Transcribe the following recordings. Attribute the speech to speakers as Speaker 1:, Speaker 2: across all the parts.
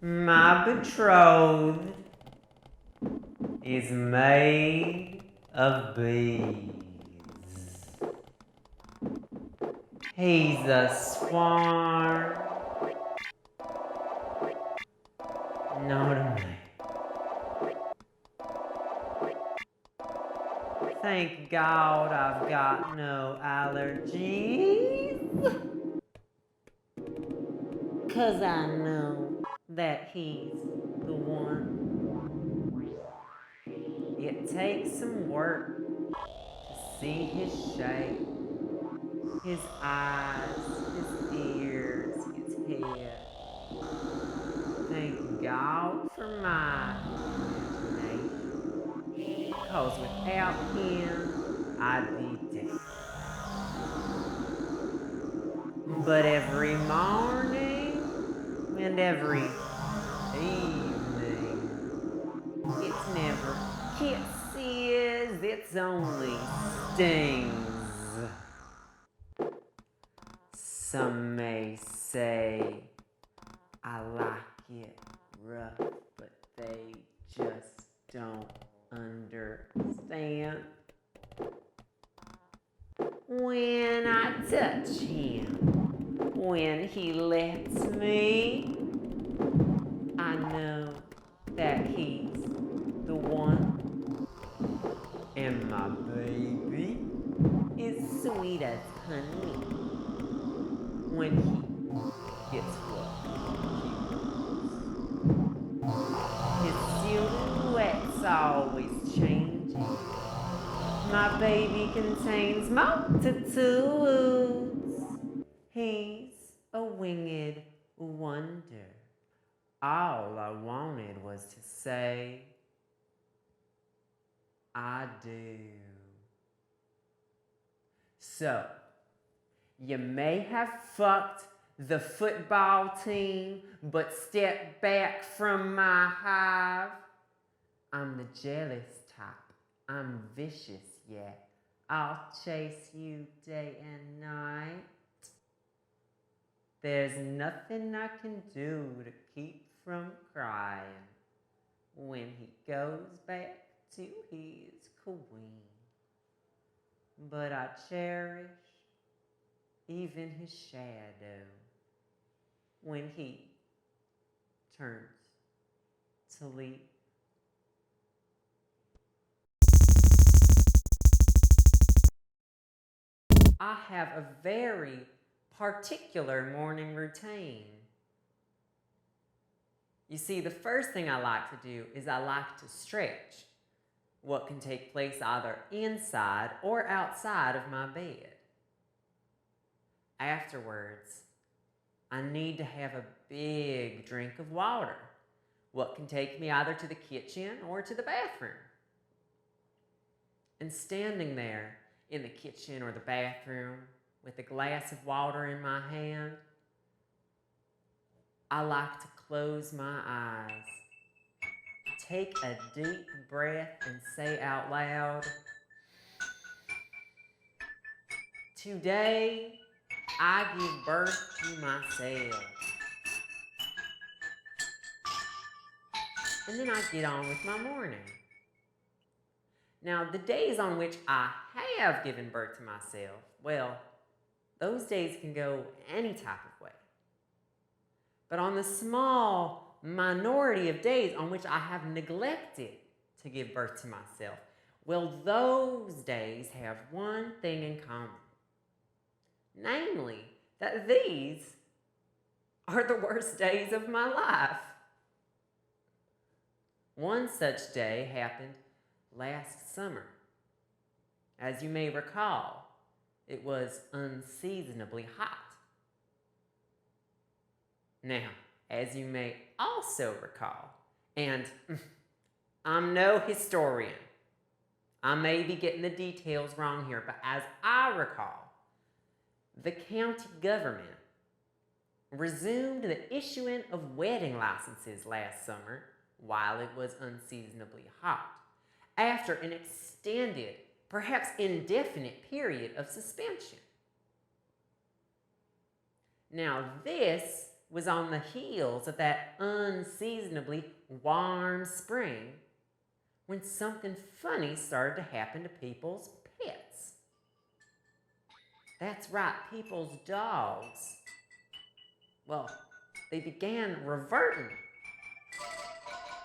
Speaker 1: My betrothed is made of bees. He's a swarm. Not a man. Thank God I've got no allergies. 'Cause I know that he's the one. It takes some work to see his shape, his eyes, his ears, his head. Thank God for my imagination, 'cause without him, I'd be dead. But every morning and every evening, it's never kisses, it's only stings. Some may say I like it rough, but they just don't understand. When I touch him, when he lets me, I know that he's the one. And my baby is sweet as honey when he gets what he wants. His silhouette's always changing. My baby contains multitudes. He's a winged wonder. All I wanted was to say, I do. So, you may have fucked the football team, but step back from my hive. I'm the jealous type. I'm vicious, yeah. I'll chase you day and night. There's nothing I can do to keep from crying when he goes back to his queen. But I cherish even his shadow when he turns to leave. I have a very particular morning routine. You see, the first thing I like to do is I like to stretch, what can take place either inside or outside of my bed. Afterwards, I need to have a big drink of water, what can take me either to the kitchen or to the bathroom. And standing there in the kitchen or the bathroom with a glass of water in my hand, I like to close my eyes, take a deep breath and say out loud, today I give birth to myself. And then I get on with my morning. Now, the days on which I have given birth to myself, well, those days can go any type of way. But on the small minority of days on which I have neglected to give birth to myself, well, those days have one thing in common. Namely, that these are the worst days of my life. One such day happened last summer. As you may recall, it was unseasonably hot. Now, as you may also recall, and I'm no historian, I may be getting the details wrong here, but as I recall, the county government resumed the issuing of wedding licenses last summer while it was unseasonably hot, after an extended, perhaps indefinite period of suspension. Now, this was on the heels of that unseasonably warm spring when something funny started to happen to people's pets. That's right, people's dogs. Well, they began reverting.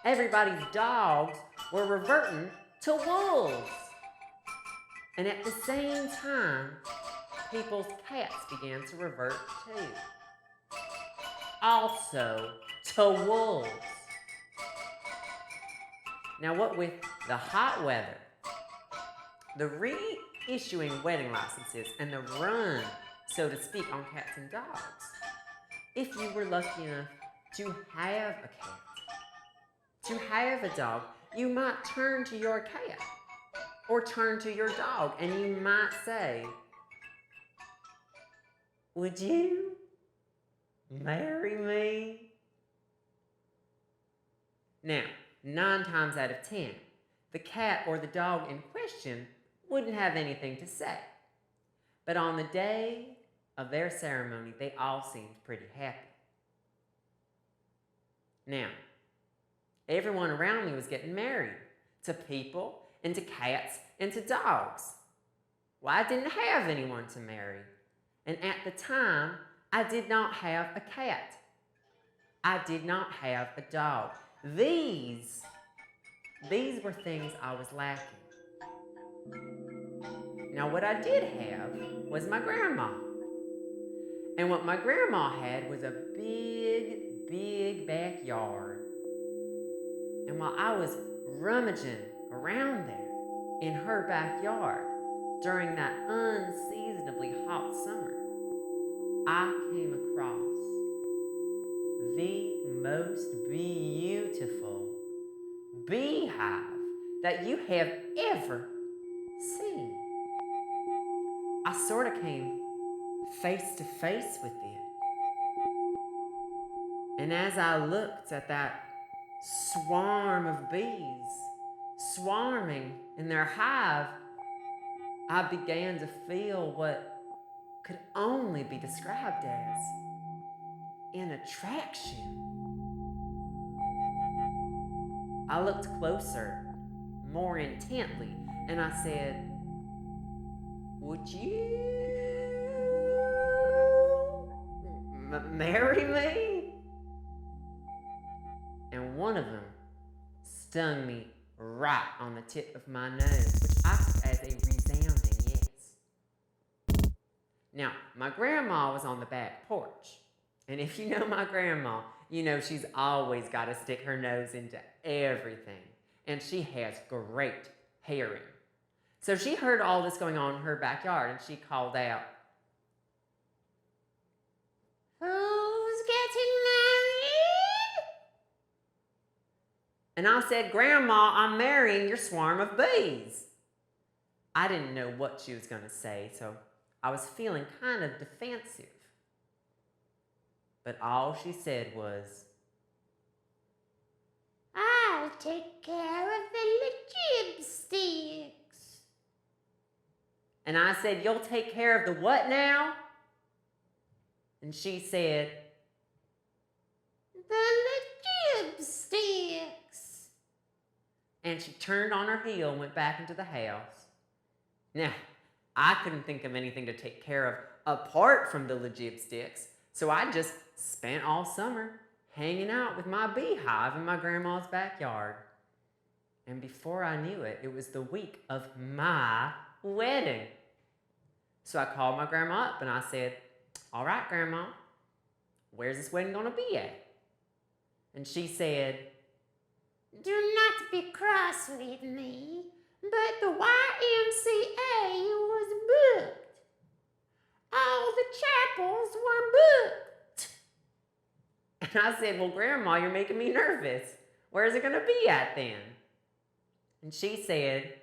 Speaker 1: Everybody's dogs were reverting to wolves. And at the same time, people's cats began to revert too. Also to wolves. Now what with the hot weather, the reissuing wedding licenses, and the run, so to speak, on cats and dogs, if you were lucky enough to have a cat, to have a dog, you might turn to your cat or turn to your dog and you might say, "Would you marry me?" Now, 9 times out of 10, the cat or the dog in question wouldn't have anything to say. But on the day of their ceremony, they all seemed pretty happy. Now, everyone around me was getting married to people and to cats and to dogs. Well, I didn't have anyone to marry. And at the time, I did not have a cat. I did not have a dog. These were things I was lacking. Now, what I did have was my grandma. And what my grandma had was a big, big backyard. And while I was rummaging around there in her backyard during that unseasonably hot summer, I came across the most beautiful beehive that you have ever seen. I sort of came face to face with it. And as I looked at that swarm of bees swarming in their hive, I began to feel what could only be described as an attraction. I looked closer, more intently, and I said, "Would you marry me?" And one of them stung me right on the tip of my nose, which I took as a resounding yes. Now, my grandma was on the back porch. And if you know my grandma, you know she's always got to stick her nose into everything. And she has great hearing. So she heard all this going on in her backyard and she called out, "Who's getting married?" And I said, "Grandma, I'm marrying your swarm of bees." I didn't know what she was going to say, so I was feeling kind of defensive. But all she said was, "I'll take care of the lipsticks." And I said, "You'll take care of the what now?" And she said, "The lipsticks." And she turned on her heel and went back into the house. Now, I couldn't think of anything to take care of apart from the lipsticks, so I just spent all summer hanging out with my beehive in my grandma's backyard. And before I knew it, it was the week of my wedding. So I called my grandma up and I said, "All right, Grandma, where's this wedding going to be at?" And she said, "Do not be cross with me, but the YMCA was booked. All the chapels were booked." And I said, "Well, Grandma, you're making me nervous. Where's it going to be at then?" And she said,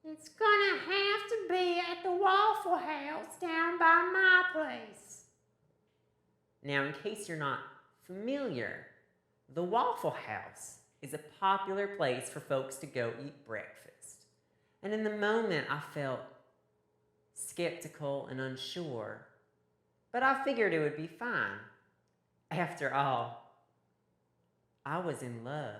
Speaker 1: "It's going to have to be at the Waffle House down by my place." Now, in case you're not familiar, the Waffle House is a popular place for folks to go eat breakfast. And in the moment, I felt skeptical and unsure, but I figured it would be fine. After all, I was in love.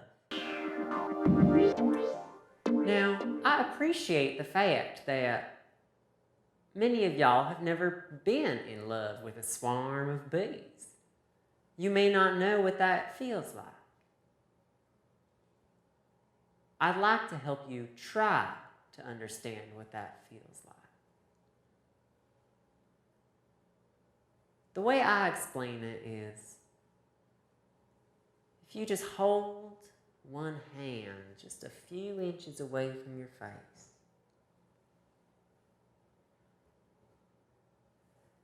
Speaker 1: Now, I appreciate the fact that many of y'all have never been in love with a swarm of bees. You may not know what that feels like. I'd like to help you try to understand what that feels like. The way I explain it is, if you just hold one hand just a few inches away from your face,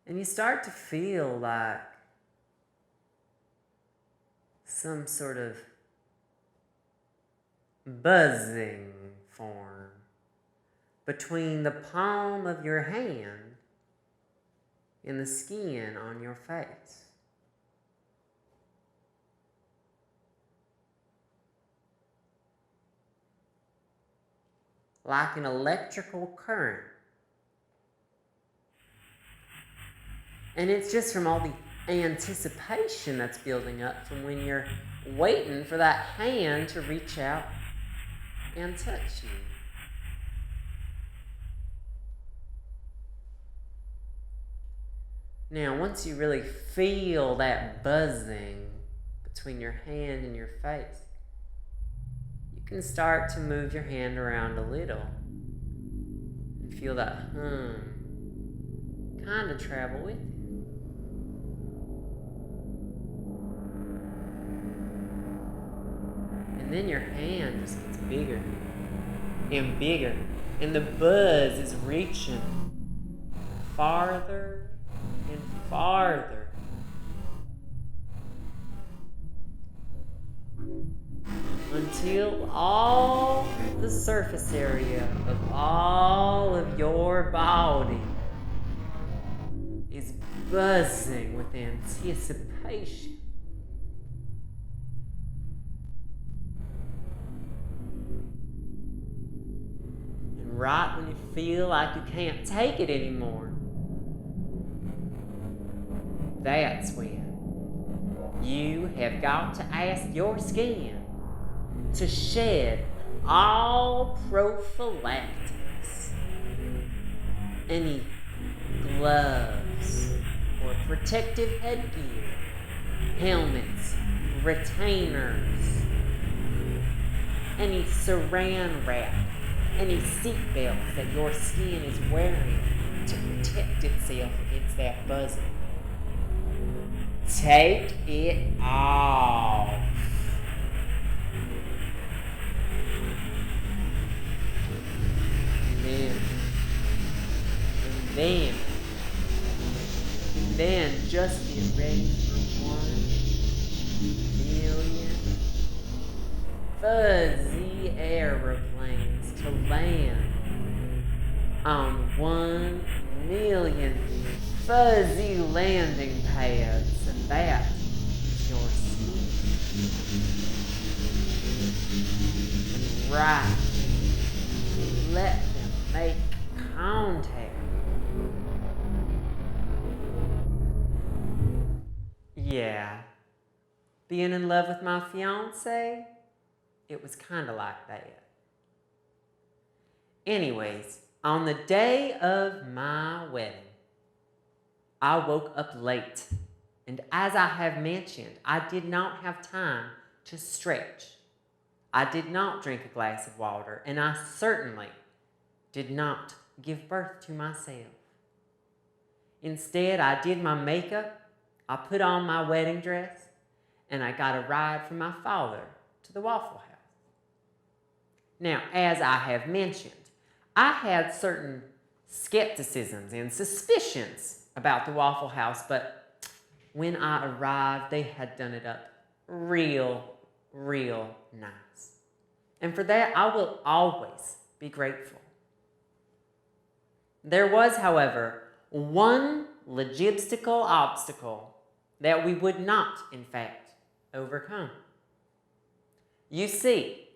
Speaker 1: and you start to feel like some sort of buzzing form between the palm of your hand and the skin on your face. Like an electrical current. And it's just from all the anticipation that's building up from when you're waiting for that hand to reach out and touch you. Now, once you really feel that buzzing between your hand and your face, you can start to move your hand around a little and feel that hum kind of travel with you. And then your hand just gets bigger and bigger, and the buzz is reaching farther and farther. Until all the surface area of all of your body is buzzing with anticipation. And right when you feel like you can't take it anymore, that's when you have got to ask your skin to shed all prophylactics. Any gloves or protective headgear, helmets, retainers, any saran wrap, any seat belts that your skin is wearing to protect itself against that buzzing. Take it off. And then just get ready for 1,000,000 fuzzy aeroplanes to land on 1,000,000 fuzzy landing pads, and that is your skin. And right, let them make contact. Yeah, being in love with my fiance, it was kind of like that. Anyways, on the day of my wedding, I woke up late, and as I have mentioned, I did not have time to stretch. I did not drink a glass of water, and I certainly did not give birth to myself. Instead, I did my makeup, I put on my wedding dress, and I got a ride from my father to the Waffle House. Now, as I have mentioned, I had certain skepticisms and suspicions about the Waffle House, but when I arrived, they had done it up real nice. And for that, I will always be grateful. There was, however, one logistical obstacle that we would not, in fact, overcome. You see,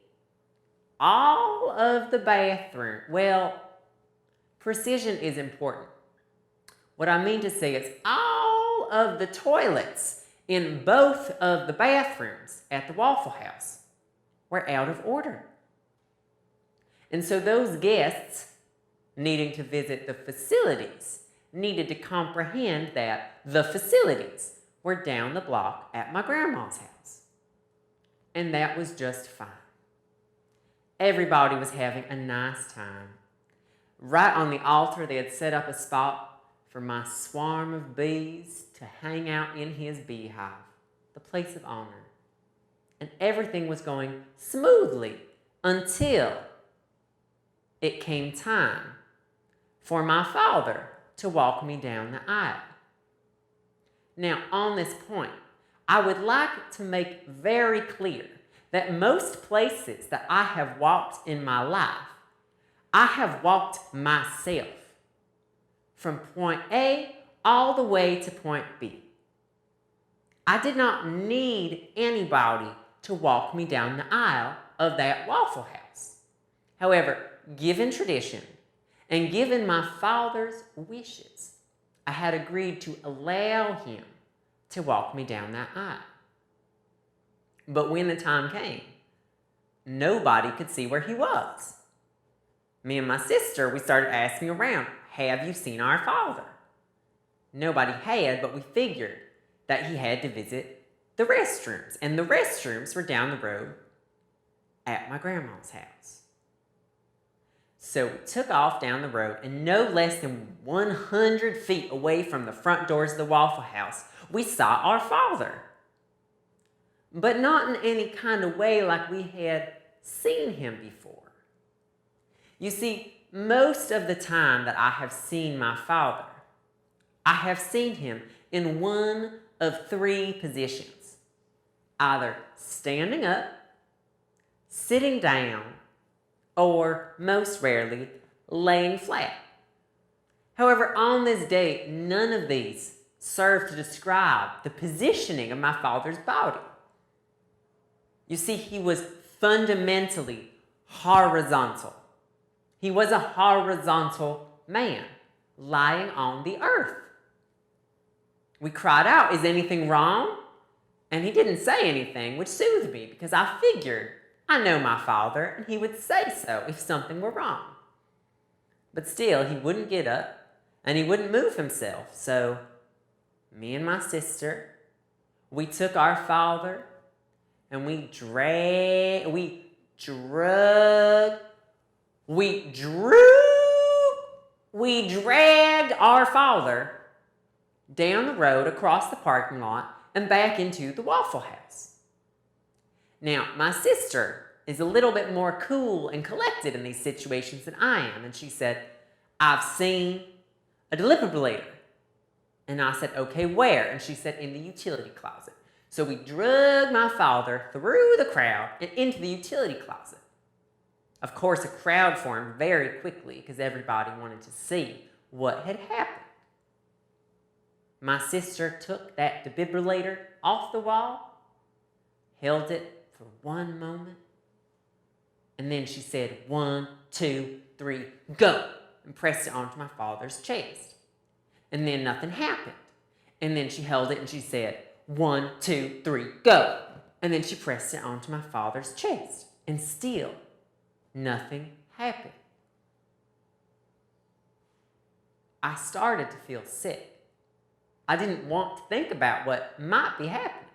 Speaker 1: all of the bathroom, well, precision is important. What I mean to say is all of the toilets in both of the bathrooms at the Waffle House were out of order. And so those guests needing to visit the facilities needed to comprehend that the facilities were down the block at my grandma's house. And that was just fine. Everybody was having a nice time. Right on the altar, they had set up a spot for my swarm of bees to hang out in his beehive, the place of honor. And everything was going smoothly until it came time for my father to walk me down the aisle. Now, on this point, I would like to make very clear that most places that I have walked in my life, I have walked myself from point A all the way to point B. I did not need anybody to walk me down the aisle of that Waffle House. However, given tradition and given my father's wishes, I had agreed to allow him to walk me down that aisle. But when the time came, nobody could see where he was. Me and my sister, we started asking around, have you seen our father? Nobody had, but we figured that he had to visit the restrooms. And the restrooms were down the road at my grandma's house. So we took off down the road, and no less than 100 feet away from the front doors of the Waffle House, we saw our father. But not in any kind of way like we had seen him before. You see, most of the time that I have seen my father, I have seen him in one of three positions. Either standing up, sitting down, or most rarely, laying flat. However, on this day, none of these serve to describe the positioning of my father's body. You see, he was fundamentally horizontal. He was a horizontal man lying on the earth. We cried out, "Is anything wrong?" And he didn't say anything, which soothed me because I figured I know my father and he would say so if something were wrong. But still, he wouldn't get up and he wouldn't move himself. So me and my sister, we took our father and we dragged our father down the road across the parking lot and back into the Waffle House. Now, my sister is a little bit more cool and collected in these situations than I am, and she said, "I've seen a defibrillator." And I said, "Okay, where?" And she said, "In the utility closet." So we dragged my father through the crowd and into the utility closet. Of course, a crowd formed very quickly because everybody wanted to see what had happened. My sister took that defibrillator off the wall, held it for one moment, and then she said, 1, 2, 3, go, and pressed it onto my father's chest. And then nothing happened. And then she held it and she said, 1, 2, 3, go. And then she pressed it onto my father's chest. And still, nothing happened. I started to feel sick. I didn't want to think about what might be happening.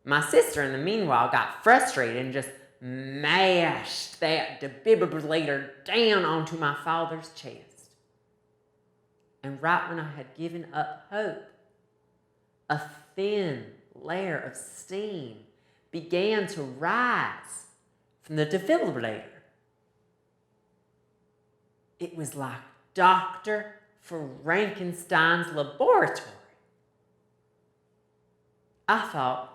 Speaker 1: My sister, in the meanwhile, got frustrated and just mashed that defibrillator down onto my father's chest. And right when I had given up hope, a thin layer of steam began to rise from the defibrillator. It was like Dr. Frankenstein's laboratory. I thought,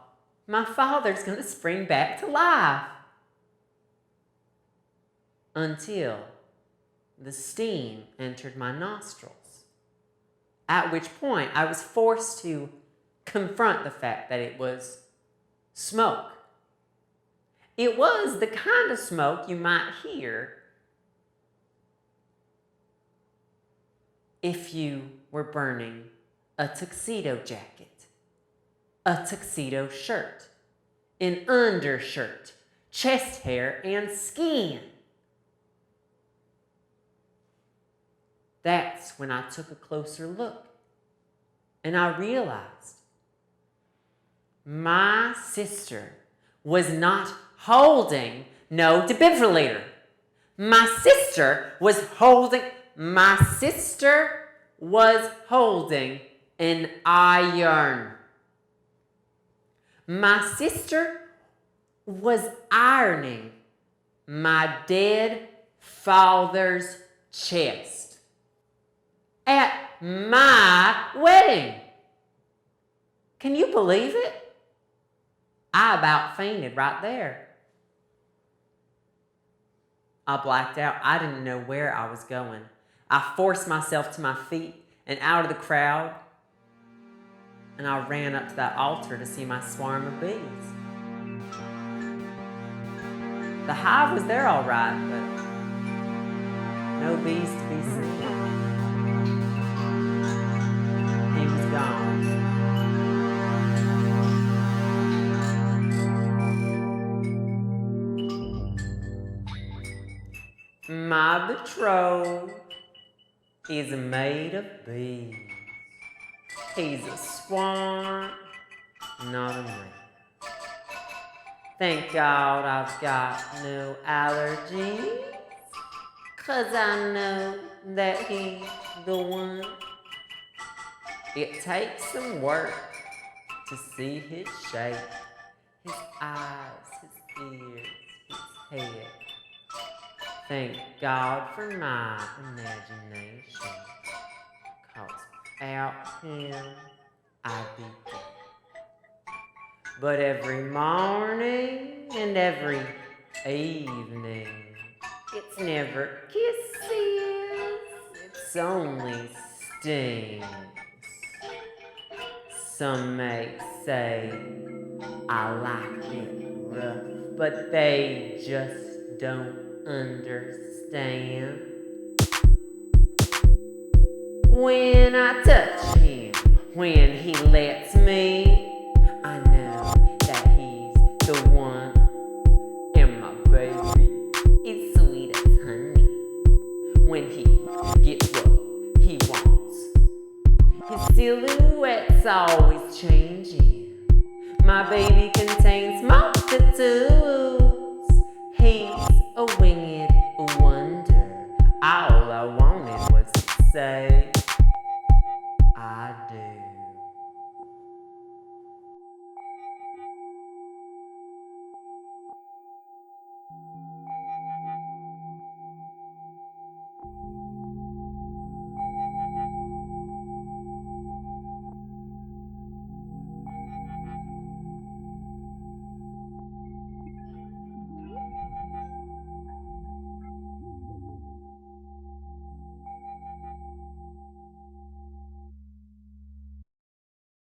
Speaker 1: my father's going to spring back to life. Until the steam entered my nostrils. At which point I was forced to confront the fact that it was smoke. It was the kind of smoke you might hear if you were burning a tuxedo jacket. a tuxedo shirt, an undershirt, chest hair, and skin. That's when I took a closer look and I realized my sister was not holding no defibrillator. My sister was holding an iron. My sister was ironing my dead father's chest at my wedding. Can you believe it? I about fainted right there. I blacked out. I didn't know where I was going. I forced myself to my feet and out of the crowd, and I ran up to that altar to see my swarm of bees. The hive was there all right, but no bees to be seen. He was gone. My betrothed is made of bees. He's a swan, not a man. Thank God I've got no allergies, 'cause I know that he's the one. It takes some work to see his shape, his eyes, his ears, his head. Thank God for my imagination, 'cause without him, I'd be dead. But every morning and every evening, it's never kisses, it's only stings. Some may say I like it rough, but they just don't understand. When I touch him, when he lets me, I know that he's the one. And my baby is sweet as honey. When he gets what he wants, his silhouette's always changing. My baby contains multitudes